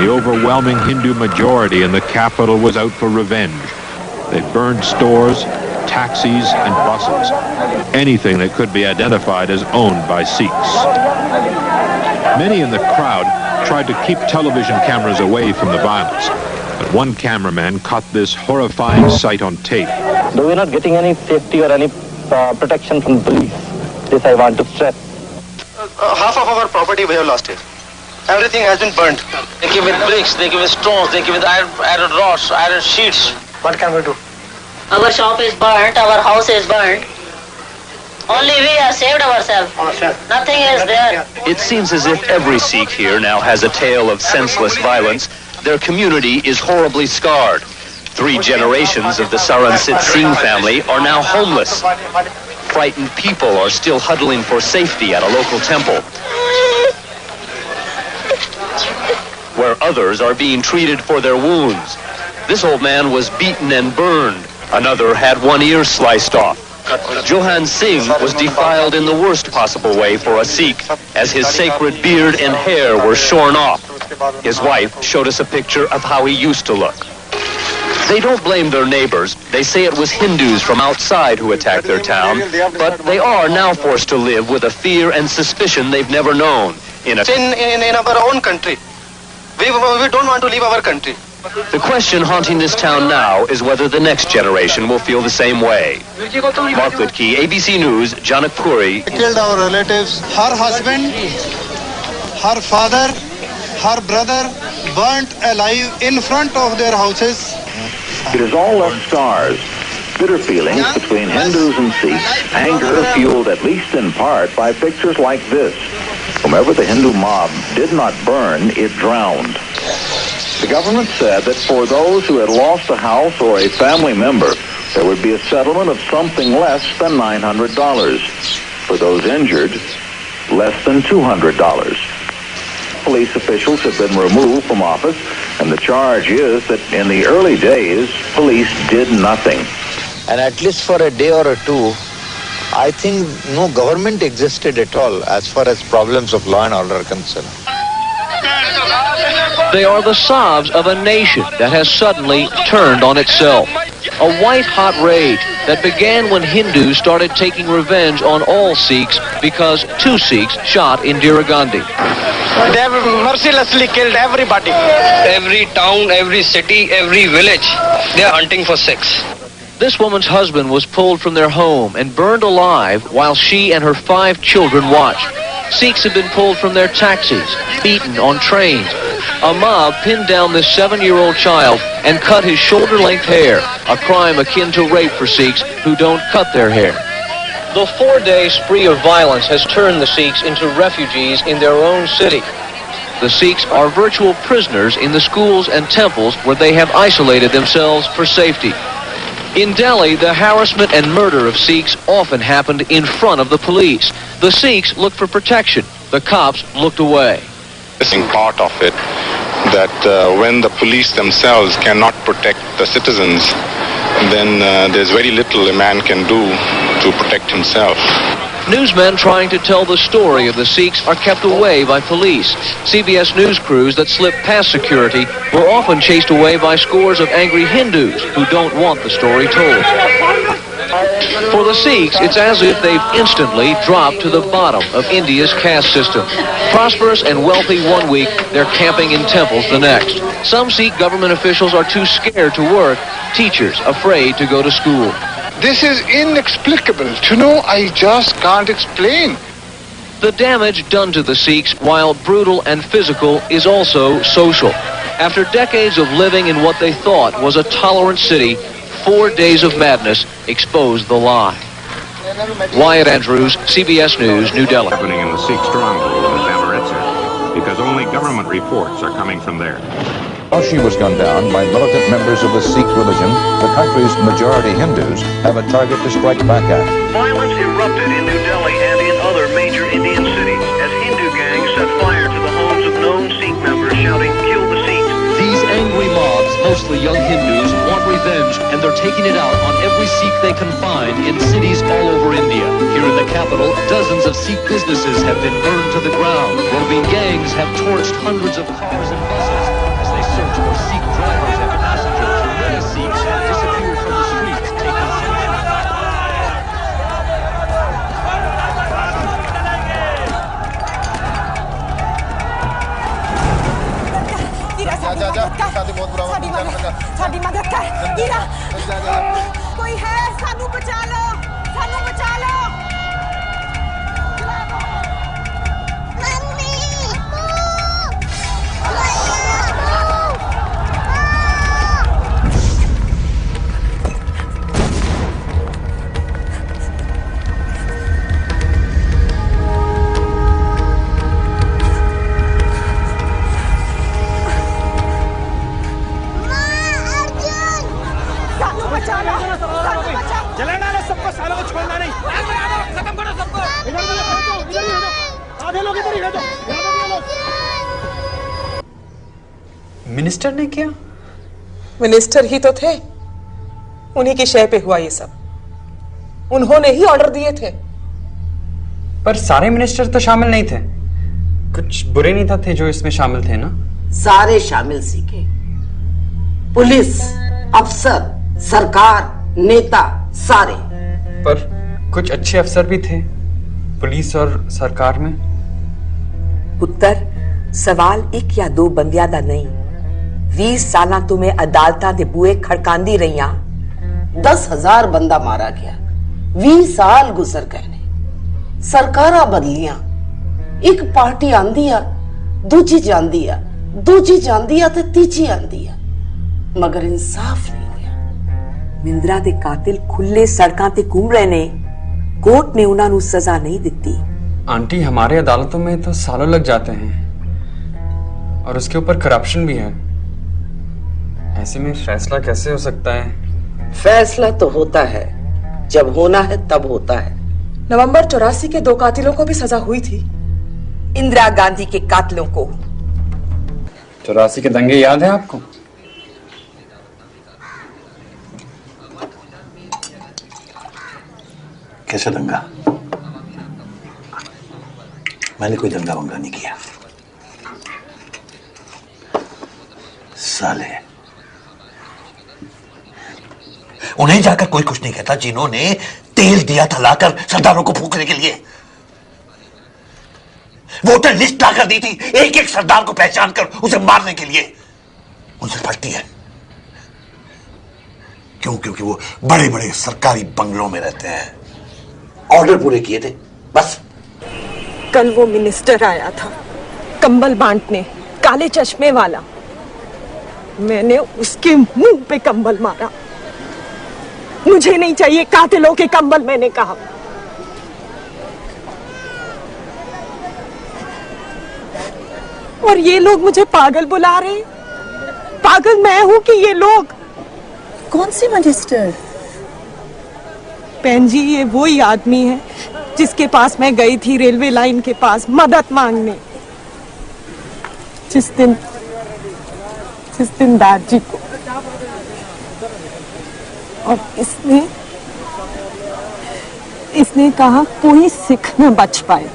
the overwhelming Hindu majority in the capital was out for revenge. They burned stores, taxis, and buses. Anything that could be identified as owned by Sikhs. Many in the crowd tried to keep television cameras away from the violence, but one cameraman caught this horrifying sight on tape. Though we're not getting any safety or any protection from the police, this I want to stress. Half of our property we have lost it. Everything has been burnt. They give it bricks, they give it stones, they give it iron rods, iron sheets. What can we do? Our shop is burnt, our house is burnt. Only we have saved ourselves. Nothing is there. It seems as if every Sikh here now has a tale of senseless violence. Their community is horribly scarred. 3 generations of the Saransit Singh family are now homeless. Frightened people are still huddling for safety at a local temple, where others are being treated for their wounds. This old man was beaten and burned. Another had one ear sliced off. Johan Singh was defiled in the worst possible way for a Sikh, as his sacred beard and hair were shorn off. His wife showed us a picture of how he used to look. They don't blame their neighbors. They say it was Hindus from outside who attacked their town, but they are now forced to live with a fear and suspicion they've never known. In our own country. We don't want to leave our country. The question haunting this town now is whether the next generation will feel the same way. Mark Litke, ABC News, Janakpuri. They killed our relatives. Her husband, her father, her brother burnt alive in front of their houses. It has all left scars, bitter feelings between Hindus and Sikhs, anger fueled at least in part by pictures like this. Whomever the Hindu mob did not burn, it drowned. The government said that for those who had lost a house or a family member, there would be a settlement of something less than $900. For those injured, less than $200. Police officials have been removed from office, and the charge is that in the early days, police did nothing. And at least for a day or two, I think no government existed at all as far as problems of law and order are concerned. They are the sobs of a nation that has suddenly turned on itself. A white-hot rage that began when Hindus started taking revenge on all Sikhs because 2 Sikhs shot Indira Gandhi. They have mercilessly killed everybody. Every town, every city, every village, they are hunting for Sikhs. This woman's husband was pulled from their home and burned alive while she and her 5 children watched. Sikhs have been pulled from their taxis, beaten on trains. A mob pinned down this 7-year-old child and cut his shoulder-length hair, a crime akin to rape for Sikhs who don't cut their hair. The 4-day spree of violence has turned the Sikhs into refugees in their own city. The Sikhs are virtual prisoners in the schools and temples where they have isolated themselves for safety. In Delhi, the harassment and murder of Sikhs often happened in front of the police. The Sikhs looked for protection. The cops looked away. Missing part of it, that when the police themselves cannot protect the citizens, then there's very little a man can do to protect himself. Newsmen trying to tell the story of the Sikhs are kept away by police. CBS News crews that slip past security were often chased away by scores of angry Hindus who don't want the story told. For the Sikhs, it's as if they've instantly dropped to the bottom of India's caste system. Prosperous and wealthy one week, they're camping in temples the next. Some Sikh government officials are too scared to work, teachers afraid to go to school. This is inexplicable. I just can't explain. The damage done to the Sikhs, while brutal and physical, is also social. After decades of living in what they thought was a tolerant city, 4 days of madness exposed the lie. Wyatt Andrews, CBS News, New Delhi. Happening in the Sikh stronghold in Amritsar, because only government reports are coming from there. She was gunned down by militant members of the Sikh religion. The country's majority Hindus have a target to strike back at. Violence erupted in New Delhi and in other major Indian cities as Hindu gangs set fire to the homes of known Sikh members shouting, "Kill the Sikhs." These angry mobs, mostly young Hindus, want revenge, and they're taking it out on every Sikh they can find in cities all over India. Here in the capital, dozens of Sikh businesses have been burned to the ground. Roving gangs have torched hundreds of cars and buses as they search for Sikh drivers and passengers. Many Sikhs have disappeared from the streets, taking साडी मदद कर हीरा कोई है सानू बचा लो mummy minister ने किया? Minister ही तो थे, उन्हीं की शय पे हुआ ये सब। उन्होंने ही ऑर्डर दिए थे। पर सारे मिनिस्टर तो शामिल नहीं थे, कुछ बुरे नेता थे जो इसमें शामिल थे ना? सारे शामिल सीखे, पुलिस, अफसर, सरकार, नेता, सारे। पर कुछ अच्छे अफसर भी थे पुलिस और सरकार में। पुत्तर, सवाल एक या दो बंदियां दा नहीं, 20 साल तुम्हें अदालतां दे बूए खड़कांदी रहियां। 10,000 बंदा मारा गया, 20 साल गुजर गए ने, सरकारां बदलियां, एक पार्टी आंदी आ, दूजी जांदी आ, दूजी जांदी आ ते तीजी आंदी आ, मगर इंसाफ नहीं होया। मिंद्रा दे कातिल खुले सड़कां ते घूम रहे ने, कोर्ट ने उन्हां नूं सजा नहीं दित्ती। आंटी, हमारे अदालतों में तो सालों लग जाते हैं और उसके ऊपर करप्शन भी है। ऐसे में फैसला कैसे हो सकता है? फैसला तो होता है, जब होना है तब होता है। नवंबर 84 के 2 कातिलों को भी सजा हुई थी। इंदिरा गांधी के कातिलों को। 84 के दंगे याद है आपको? कैसा दंगा? मैंने कोई दंगा वंगा नहीं किया। साले, उन्हें जाकर कोई कुछ नहीं कहता जिन्होंने तेल दिया था लाकर सरदारों को फूंकने के लिए। वोटर लिस्ट लाकर दी थी एक एक सरदार को पहचान कर उसे मारने के लिए। उनसे फटती है क्यों? क्योंकि वो बड़े बड़े सरकारी बंगलों में रहते हैं। ऑर्डर पूरे किए थे बस। कल वो मिनिस्टर आया था कंबल बांटने, काले चश्मे वाला। मैंने उसके मुंह पे कंबल मारा। मुझे नहीं चाहिए कातिलों के कंबल, मैंने कहा। और ये लोग मुझे पागल बुला रहे हैं। पागल मैं हूं कि ये लोग? कौन सी मिनिस्टर? बहन जी, ये वही आदमी है जिसके पास मैं गई थी रेलवे लाइन के पास मदद मांगने, जिस दिन दादी को। और इसने कहा कोई सिख न बच पाए।